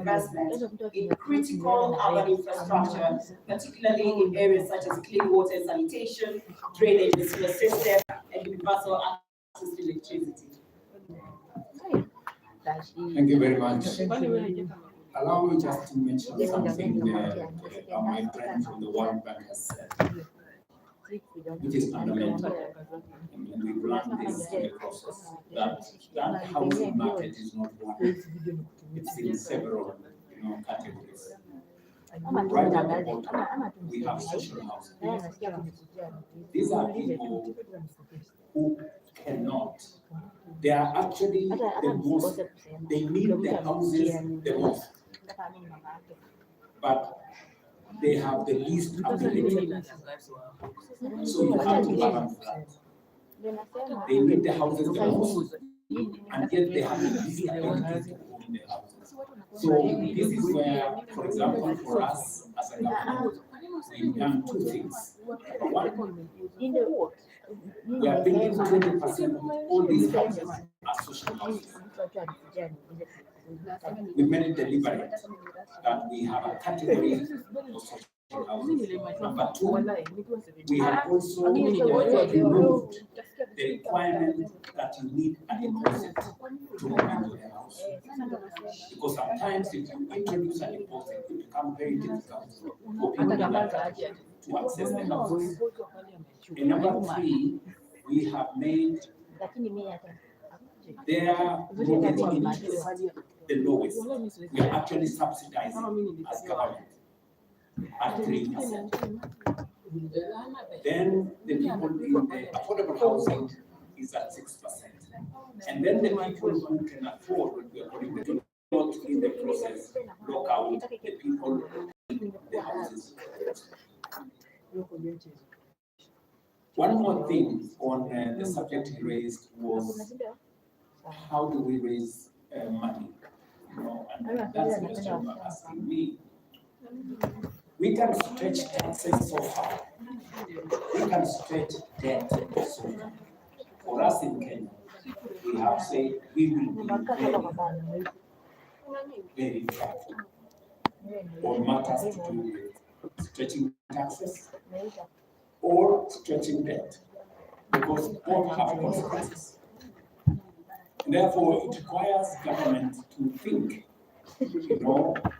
investment in critical urban infrastructure, particularly in areas such as clean water and sanitation, drainage and sewer system, and universal access to electricity. Thank you very much. Allow me just to mention something my friend from the World Bank has said, which is fundamental. And we've learned this in the process, that housing market is not one. It's in several categories. Right at the bottom, we have social housing. These are people who cannot. They are actually the most, they need the houses the most, but they have the least ability. So you have to balance that. They need the houses the most, and yet they have the least ability to own the houses. So this is where, for example, for us as a government, we've done two things. One, we are building 20% of all these houses as social houses. We made it deliberate that we have a category of social houses. Number two, we have also removed the requirement that you need a deposit to move into the house. Because sometimes if you introduce a deposit, it becomes very difficult for people in that category to access the houses. And number three, we have made their mortgage interest the lowest. We are actually subsidizing as government at 3%. Then the people in the affordable housing is at 6%. And then the people who can afford, we are calling the not in the process, lock out the people in the houses. One more thing on the subject he raised was how do we raise money? And that's the question you're asking me. We can stretch taxes so far. We can stretch debt so far. For us in Kenya, we have said we will be very careful on matters to do with stretching taxes or stretching debt, because both have consequences. And therefore, it requires government to think,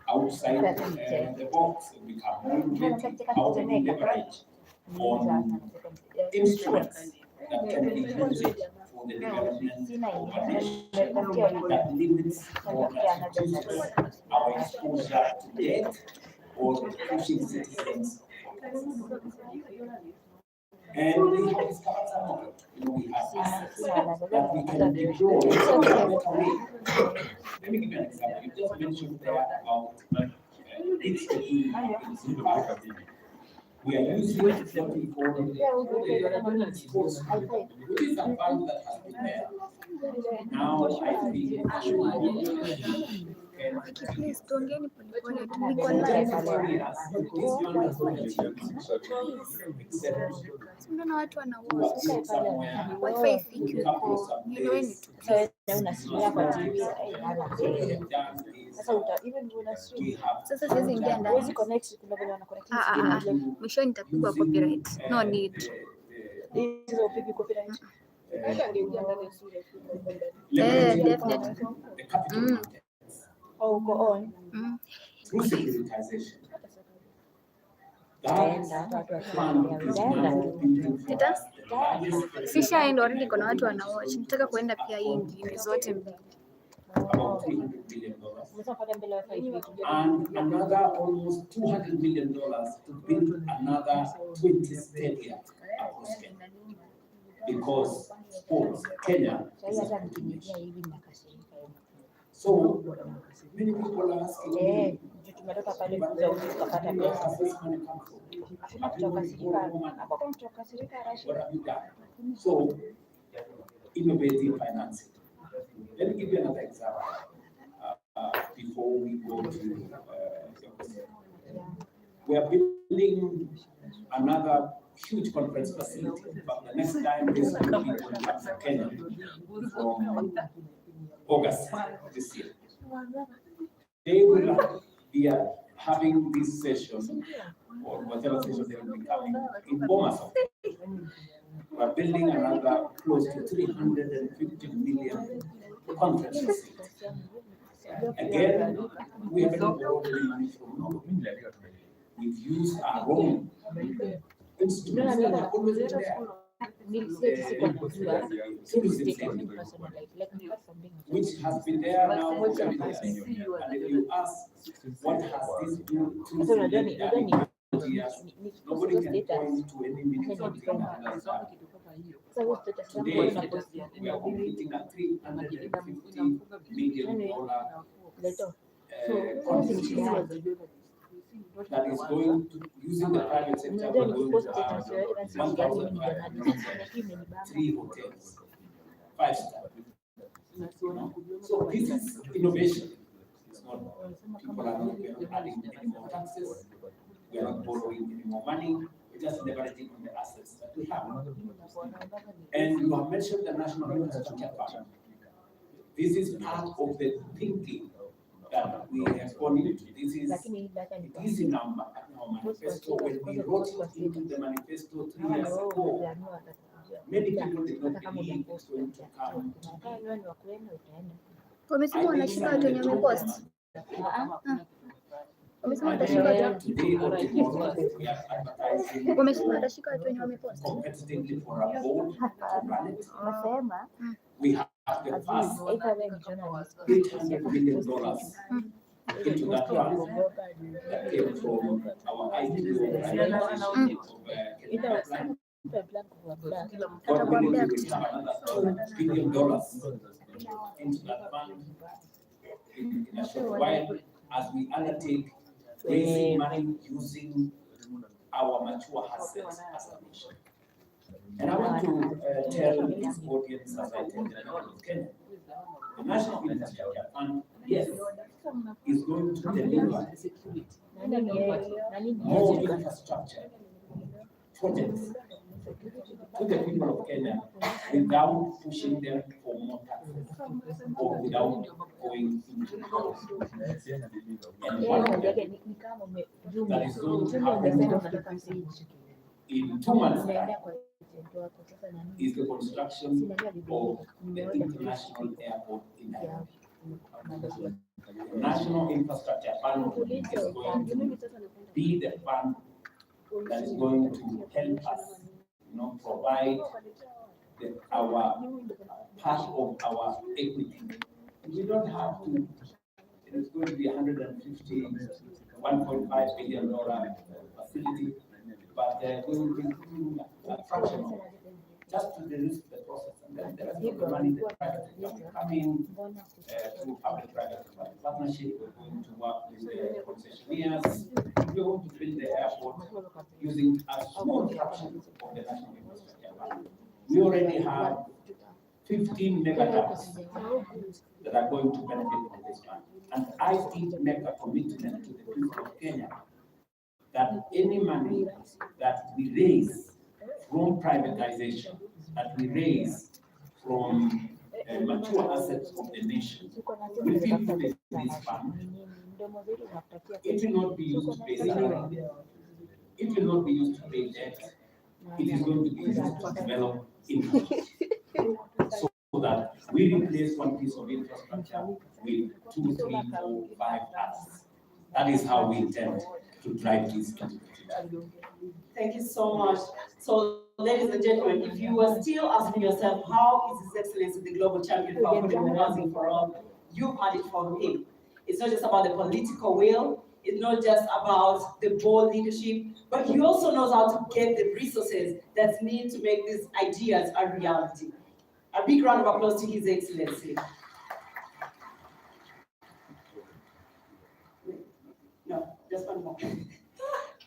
outside the box and become more innovative, how do we leverage on instruments that can be used for the development of a nation that limits or that reduces our exposure to debt or pushing citizens. And we have discovered some of it. We have assets that we can deploy in a better way. Let me give you an example. You just mentioned there about we are using what we call the sports, which is a fund that has been there. Now I think please don't get watu sasa siwezi ingia ndani. Mwisho nitapigwa copyright. No need. Definitely. Oh, go on. Sishaenda already, kuna watu wanawatch. Nataka kuenda pia hii nyingine zote mbili. About $300 billion. And another almost $200 million to build another 20 stadiums across Kenya. Because sports, Kenya is a continuation. So many people are asking me, where does this money come from? What have you done? So, innovative financing. Let me give you another example before we go to we are building another huge conference facility, but the next time this will be going back to Kenya from August this year. they will be having this session, or whatever session they will be coming in Bomaso. We are building another close to 350 million conference seats. Again, we haven't borrowed any money from nobody. We've used our own instruments that are always there. Which has been there now for 10 years. And if you ask, what has this tourism done in 20 years, nobody can point to any meaningful thing that has done. Today, we are completing a $350 million conference that is going to, using the private sector, we're going to have 1,503 hotels, 5-star. So this is innovation. It's not, people are not adding any more taxes, we are not borrowing any more money, we're just leveraging on the assets that we have. And you have mentioned the National Infrastructure Fund. This is part of the thinking that we have gone into. This is in our manifesto. When we wrote it into the manifesto 3 years ago, many people did not believe it's going to come to be. Wamesema wanashika watu wenye wamepost. Wamesema watashika watu. Today or tomorrow, we are advertising. Wamesema watashika watu wenye wamepost. Competitively for a board to run it. We have the first $800 million into that fund that came from our IPO organization of God willing, we will have another $2 billion into that fund in a short while as we undertake raising money using our mature assets as a nation. And I want to tell this audience, as I tell the people of Kenya, the National Infrastructure Fund, yes, is going to deliver more infrastructure projects to the people of Kenya without pushing them for more taxes or without going into the and one of them that is going to happen in 2 months' time is the construction of the international airport in Nairobi. The National Infrastructure Fund is going to be the fund that is going to help us, provide our part of our equity. We don't have to. It's going to be $1.5 billion facility, but we will be doing a fraction of it, just to de-risk the process. And then the rest of the money, the private sector will come in through public-private partnership. We're going to work with the concessionaires. We're going to build the airport using a small fraction of the National Infrastructure Fund. We already have 15 megatons that are going to benefit from this fund. And I did make a commitment to the people of Kenya that any money that we raise from privatization, that we raise from mature assets of the nation, we will put in this fund. It will not be used to pay salary. It will not be used to pay debt. It is going to be used to develop infrastructure. So that we replace one piece of infrastructure with 2, 3, 4, 5 others. That is how we intend to drive this into the future. Thank you so much. So, ladies and gentlemen, if you are still asking yourself, how is His Excellency the global champion for affordable housing for all, you've had it from him. It's not just about the political will, it's not just about the bold leadership, but he also knows how to get the resources that's needed to make these ideas a reality. A big round of applause to His Excellency. No, just one more.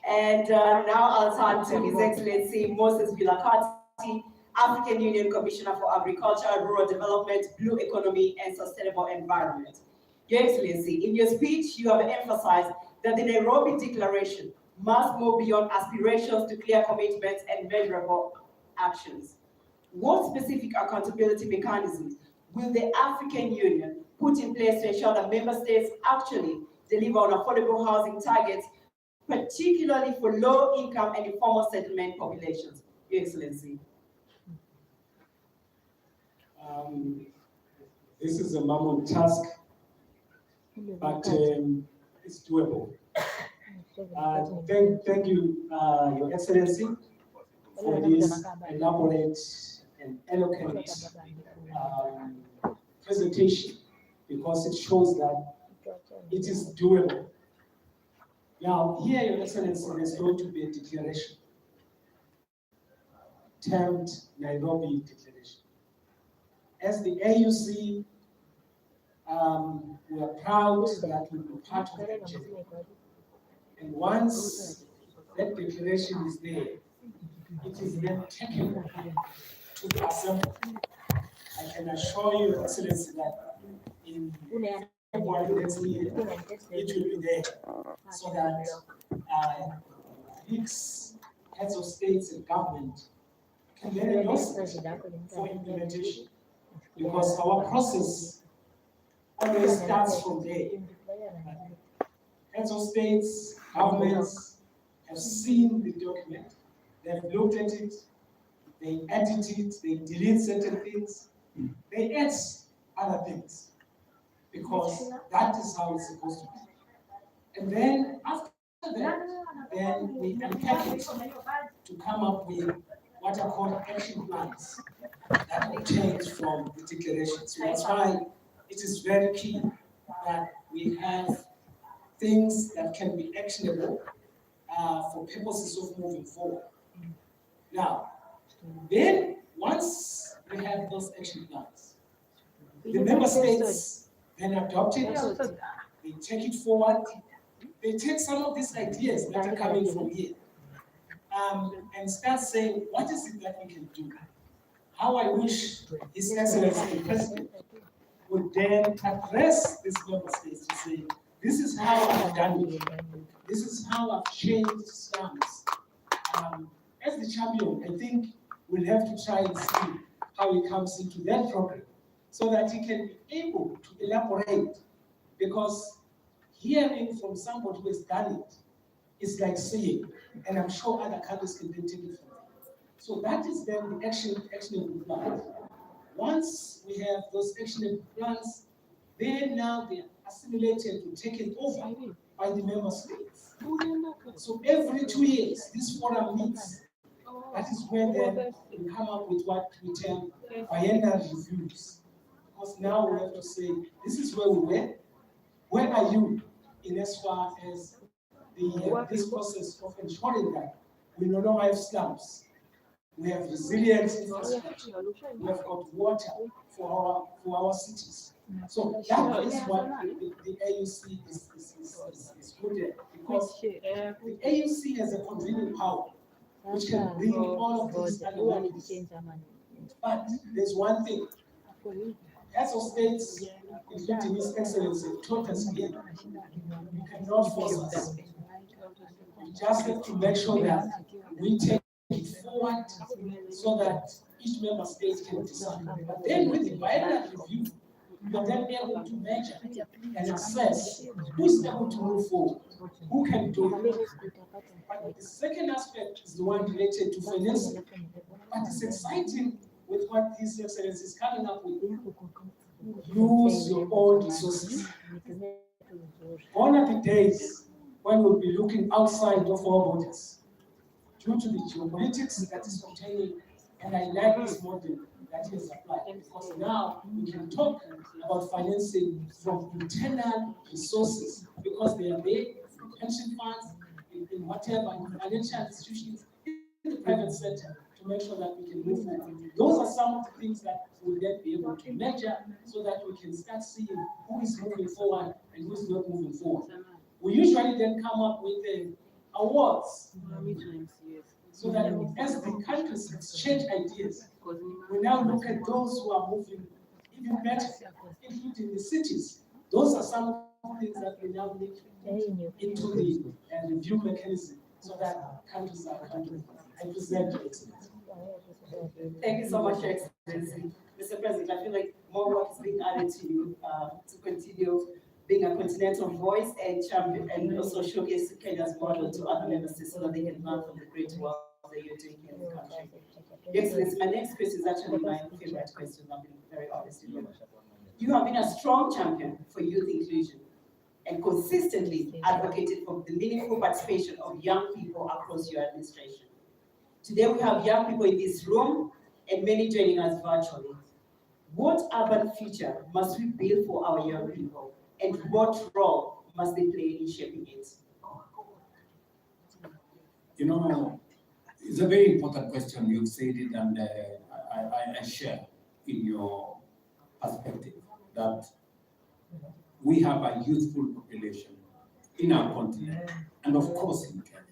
And now I'll turn to His Excellency Moses Bilakati, African Union Commissioner for Agriculture, Rural Development, Blue Economy, and Sustainable Environment. Your Excellency, in your speech, you have emphasized that the Nairobi Declaration must move beyond aspirations to clear commitments and measurable actions. What specific accountability mechanisms will the African Union put in place to ensure that member states actually deliver on affordable housing targets, particularly for low-income and informal settlement populations? Your Excellency. This is a mammoth task, but it's doable. Thank you, Your Excellency, for this elaborate and eloquent presentation, because it shows that it is doable. Now, here, Your Excellency, there's going to be a declaration termed Nairobi Declaration. As the AUC, we are proud that we were part of that journey. And once that declaration is there, it is then taken to the assembly. I can assure you, Your Excellency, that in February next year, it will be there, so that heads of states and government can then endorse it for implementation. Because our process always starts from there. Heads of states, governments have seen the document, they've looked at it, they edit it, they delete certain things, they add other things, because that is how it's supposed to be. And then after that, then we unpack it to come up with what are called action plans that obtained from the declaration. So that's why it is very key that we have things that can be actionable for purposes of moving forward. Now, then once we have those action plans, the member states then adopt it, they take it forward, they take some of these ideas that are coming from here and start saying, what is it that we can do? How I wish His Excellency the President would then address these member states to say, this is how I've done it. This is how I've changed slums. As the champion, I think we'll have to try and see how he comes into that program so that he can be able to elaborate. Because hearing from somebody who has done it is like seeing, and I'm sure other countries can then take it from there. So that is then the actionable plans. Once we have those actionable plans, then now they are assimilated and taken over by the member states. So every 2 years, this forum meets. That is where then we come up with what we term biennial reviews. Because now we have to say, this is where we were. Where are you in as far as this process of ensuring that we no longer have slums? We have resilient infrastructure. We have got water for our cities. So that is what the AUC is good at, because the AUC has a convening power which can bring all of these under one roof. But there's one thing. Heads of states, including His Excellency, taught us here, you cannot force us. We just have to make sure that we take it forward so that each member state can decide. But then with the biennial review, you are then able to measure and assess who is able to move forward, who can do it. But the second aspect is the one related to financing. But it's exciting with what His Excellency is coming up with. Use your own resources. Gone are the days when we'll be looking outside of our borders due to the geopolitics that is obtaining, and I like this model that is applied, because now we can talk about financing from internal resources, because they are there, pension funds, in whatever, in financial institutions, in the private sector, to make sure that we can move forward. Those are some of the things that we'll then be able to measure so that we can start seeing who is moving forward and who is not moving forward. We usually then come up with awards so that as the countries exchange ideas, we now look at those who are moving even better, including the cities. Those are some of the things that we now need into the review mechanism so that countries are accountable. I present to Excellency. Thank you so much, Your Excellency. Mr. President, I feel like more work is being added to you to continue being a continental voice and champion, and also showcase Kenya's model to other member states so that they can learn from the great work that you're doing here in the country. Your Excellency, my next question is actually my favorite question, I'm being very honest with you. You have been a strong champion for youth inclusion and consistently advocated for the meaningful participation of young people across your administration. Today we have young people in this room and many joining us virtually. What urban future must we build for our young people, and what role must they play in shaping it? You know, it's a very important question. You've said it, and I share in your perspective that we have a youthful population in our continent, and of course in Kenya.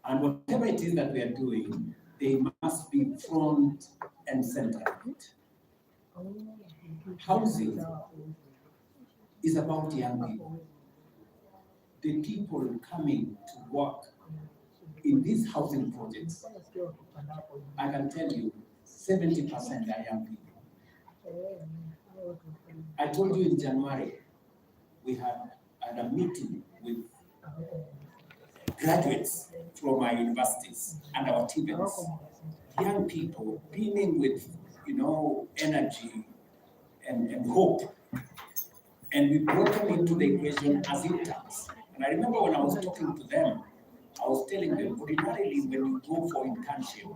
And whatever it is that we are doing, they must be front and center of it. Housing is about young people. The people coming to work in these housing projects, I can tell you, 70% are young people. I told you in January, we had a meeting with graduates from our universities and our students, young people beaming with, energy and hope. And we brought them into the equation as interns. And I remember when I was talking to them, I was telling them, ordinarily when you go for internship,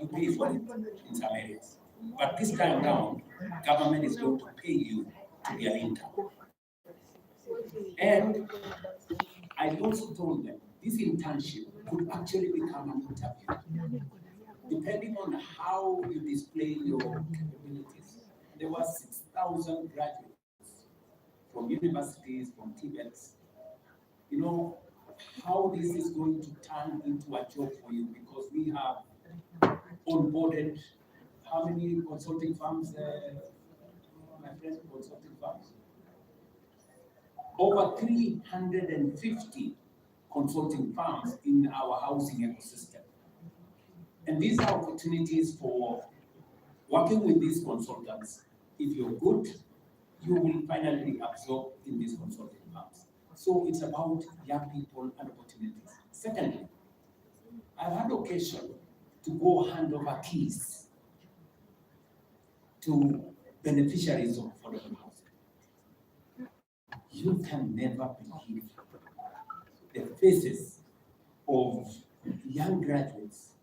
you pay for it in some areas. But this time around, government is going to pay you to be an intern. And I also told them, this internship could actually become an interview, depending on how you display your capabilities. There were 6,000 graduates from universities, from TVETs. You know, how this is going to turn into a job for you, because we have onboarded how many consulting firms, my friend, consulting firms? Over 350 consulting firms in our housing ecosystem. And these are opportunities for working with these consultants. If you're good, you will finally be absorbed in these consulting firms. So it's about young people and opportunities. Secondly, I've had occasion to go hand over keys to beneficiaries of affordable housing. You can never believe the faces of young graduates,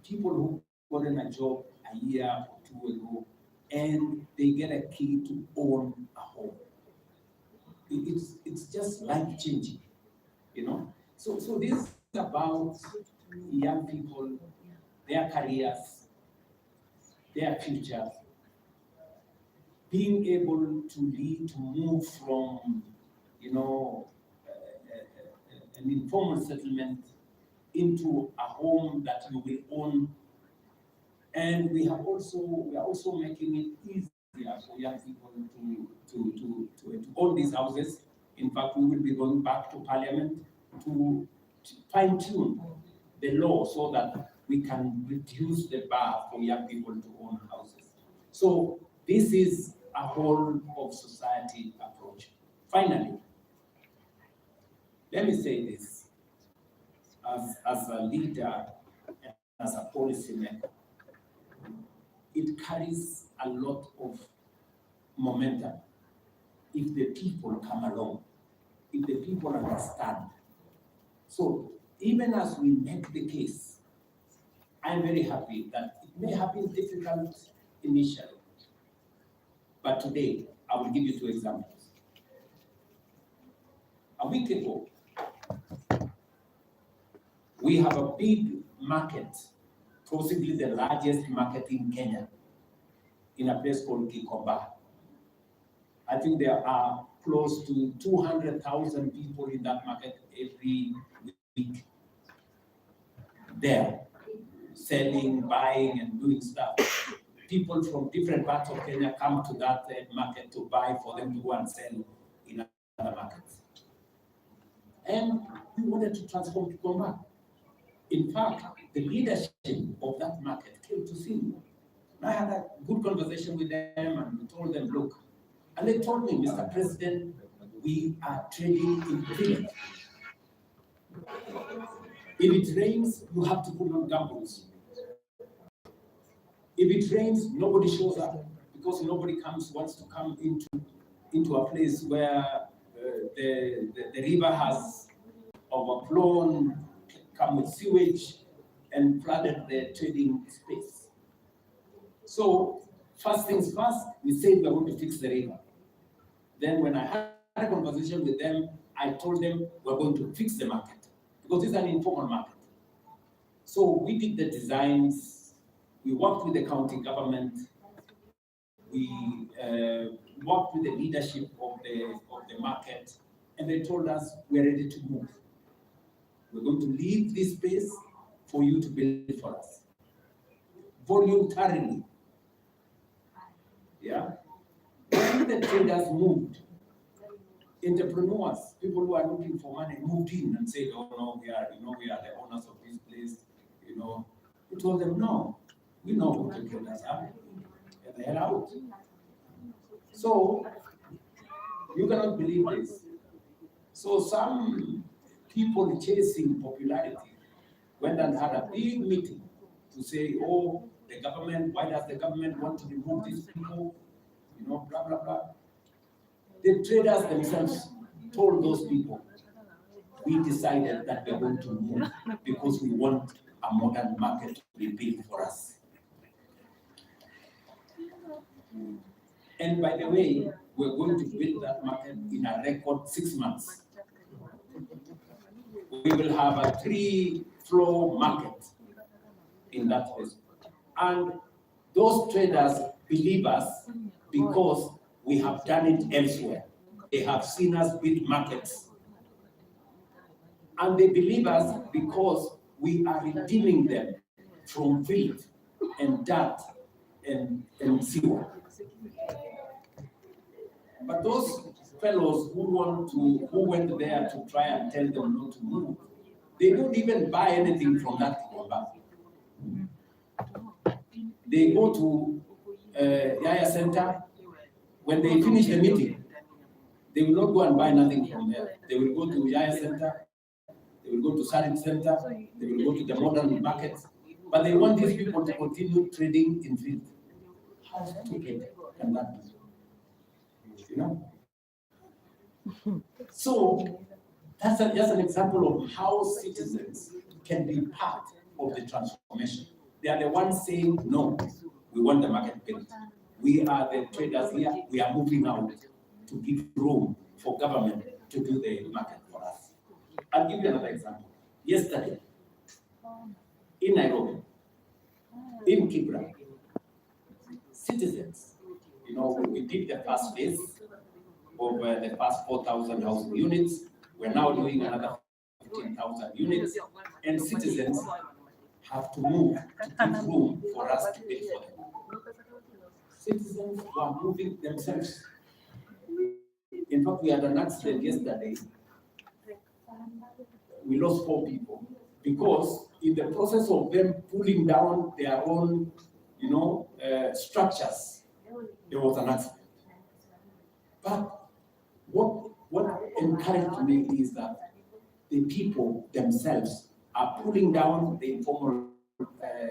people who got in a job a year or two ago, and they get a key to own a home. It's just life-changing, So this is about young people, their careers, their future, being able to lead, to move from, an informal settlement into a home that you will own. And we are also making it easier for young people to own these houses. In fact, we will be going back to Parliament to fine-tune the law so that we can reduce the bar for young people to own houses. So this is a whole of society approach. Finally, let me say this, as a leader and as a policymaker, it carries a lot of momentum if the people come along, if the people understand. So even as we make the case, I'm very happy that it may have been difficult initially, but today I will give you 2 examples. A week ago, we have a big market, possibly the largest market in Kenya, in a place called Gikomba. I think there are close to 200,000 people in that market every week. There, selling, buying, and doing stuff. People from different parts of Kenya come to that market to buy for them to go and sell in other markets. And we wanted to transform Gikomba. In fact, the leadership of that market came to see me I had a good conversation with them and we told them, look, and they told me, Mr. President, we are trading in field. If it rains, you have to put on gumboots. If it rains, nobody shows up because nobody wants to come into a place where the river has overflown, come with sewage, and flooded the trading space. So, first things first, we said we're going to fix the river. Then when I had a conversation with them, I told them we're going to fix the market because it's an informal market. So we did the designs, we worked with the county government, we worked with the leadership of the market, and they told us we're ready to move. We're going to leave this space for you to build for us. Voluntarily. Yeah. When the traders moved, entrepreneurs, people who are looking for money, moved in and said, oh no, we are the owners of this place, We told them, no, we know who the traders are, and they're out. So, you cannot believe this. So some people chasing popularity went and had a big meeting to say, oh, the government, why does the government want to remove these people? Blah, blah, blah. The traders themselves told those people, we decided that we're going to move because we want a modern market to be built for us. And by the way, we're going to build that market in a record 6 months. We will have a 3-floor market in that place. And those traders believe us because we have done it elsewhere. They have seen us build markets. And they believe us because we are redeeming them from filth and dirt and sewer. But those fellows who went there to try and tell them not to move, they don't even buy anything from that Kikomba. They go to Yaya Center. When they finish the meeting, they will not go and buy nothing from there. They will go to Yaya Center, they will go to Sarit Center, they will go to the modern markets, but they want these people to continue trading in field. How stupid can that be? So that's just an example of how citizens can be part of the transformation. They are the ones saying, no, we want the market built. We are the traders here, we are moving out to give room for government to do the market for us. I'll give you another example. Yesterday, in Nairobi, in Kibra, citizens, we did the first phase of the first 4,000 housing units. We're now doing another 15,000 units, and citizens have to move to give room for us to build for them. Citizens were moving themselves. In fact, we had an accident yesterday. We lost 4 people because in the process of them pulling down their own, structures, there was an accident. But what encouraged me is that the people themselves are pulling down the informal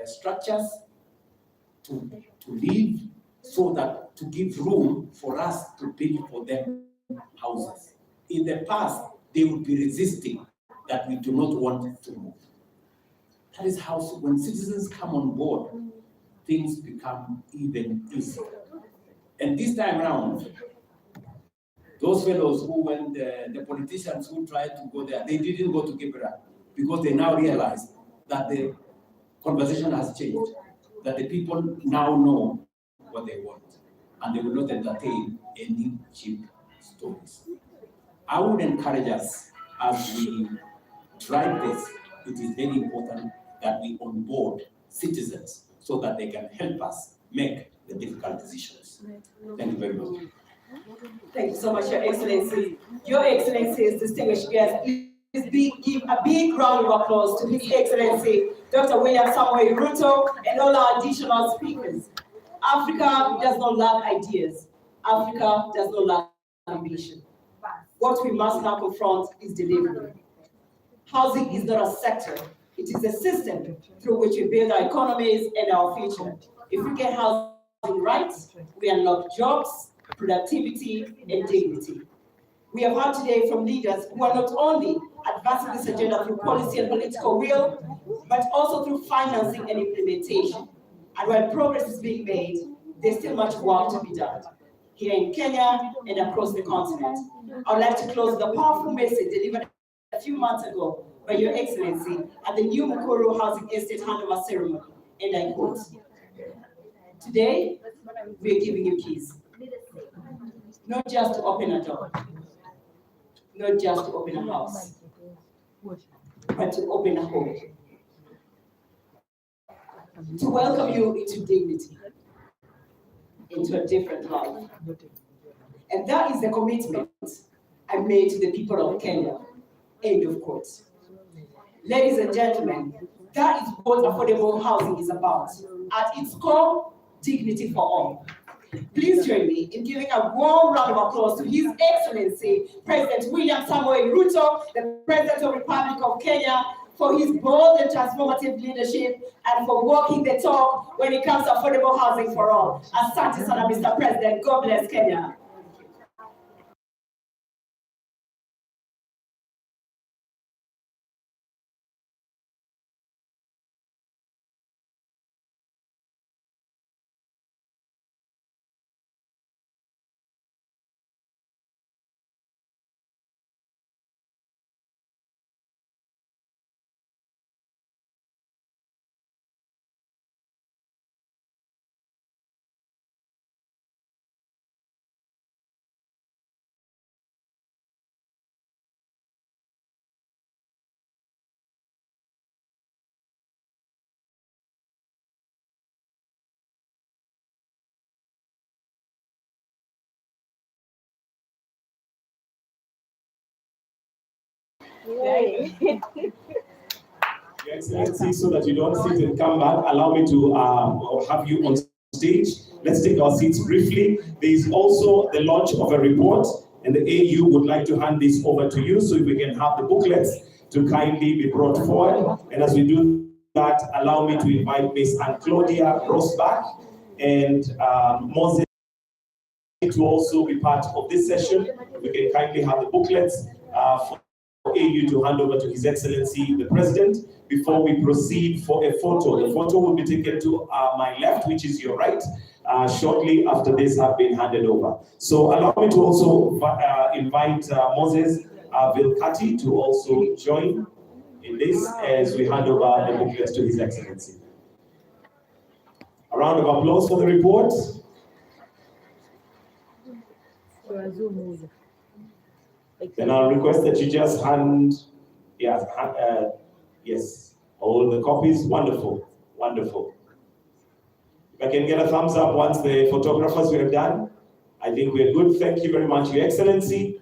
structures to live, so that to give room for us to build for them houses. In the past, they would be resisting that we do not want to move. That is how, when citizens come on board, things become even easier. And this time around, those fellows who went, the politicians who tried to go there, they didn't go to Kibera because they now realize that the conversation has changed, that the people now know what they want, and they will not entertain any cheap stories. I would encourage us, as we drive this, it is very important that we onboard citizens so that they can help us make the difficult decisions. Thank you very much. Thank you so much, Your Excellency. Your Excellency's distinguished guest, please give a big round of applause to His Excellency, Dr. William Samuel Ruto, and all our additional speakers. Africa does not lack ideas. Africa does not lack ambition. What we must now confront is delivery. Housing is not a sector. It is a system through which we build our economies and our future. If we get housing right, we unlock jobs, productivity, and dignity. We have heard today from leaders who are not only advancing this agenda through policy and political will, but also through financing and implementation. And while progress is being made, there's still much work to be done here in Kenya and across the continent. I would like to close with a powerful message delivered a few months ago by Your Excellency at the new Mukuru Housing Estate handover ceremony, and I quote, "Today, we are giving you keys, not just to open a door, not just to open a house, but to open a home, to welcome you into dignity, into a different life." And that is the commitment I made to the people of Kenya. End of quote. Ladies and gentlemen, that is what affordable housing is about. At its core, dignity for all. Please join me in giving a warm round of applause to His Excellency President William Samoei Ruto, the President of the Republic of Kenya, for his bold and transformative leadership and for walking the talk when it comes to affordable housing for all. Asante sana, Mr. President. God bless Kenya. Your Excellency, so that you don't sit and come back, allow me to have you on stage. Let's take our seats briefly. There is also the launch of a report, and the AU would like to hand this over to you, so if we can have the booklets to kindly be brought forward. And as we do that, allow me to invite Ms. Anne-Claudia Rosbach and Moses to also be part of this session. We can kindly have the booklets for AU to hand over to His Excellency the President before we proceed for a photo. The photo will be taken to my left, which is your right, shortly after this have been handed over. So allow me to also invite Moses Vilkati to also join in this as we hand over the booklets to His Excellency. A round of applause for the report. Then I'll request that you just hand, yes, all the copies. Wonderful, wonderful. If I can get a thumbs up once the photographers were done, I think we're good. Thank you very much, Your Excellency.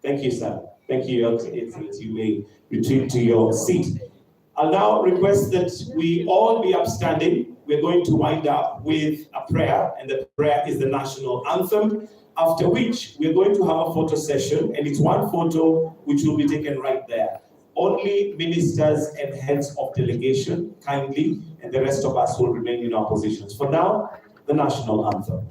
Thank you, sir. Thank you, Your Excellency. You may retreat to your seat. I'll now request that we all be upstanding. We're going to wind up with a prayer, and the prayer is the national anthem. After which, we're going to have a photo session, and it's one photo which will be taken right there. Only ministers and heads of delegation, kindly, and the rest of us will remain in our positions. For now, the national anthem.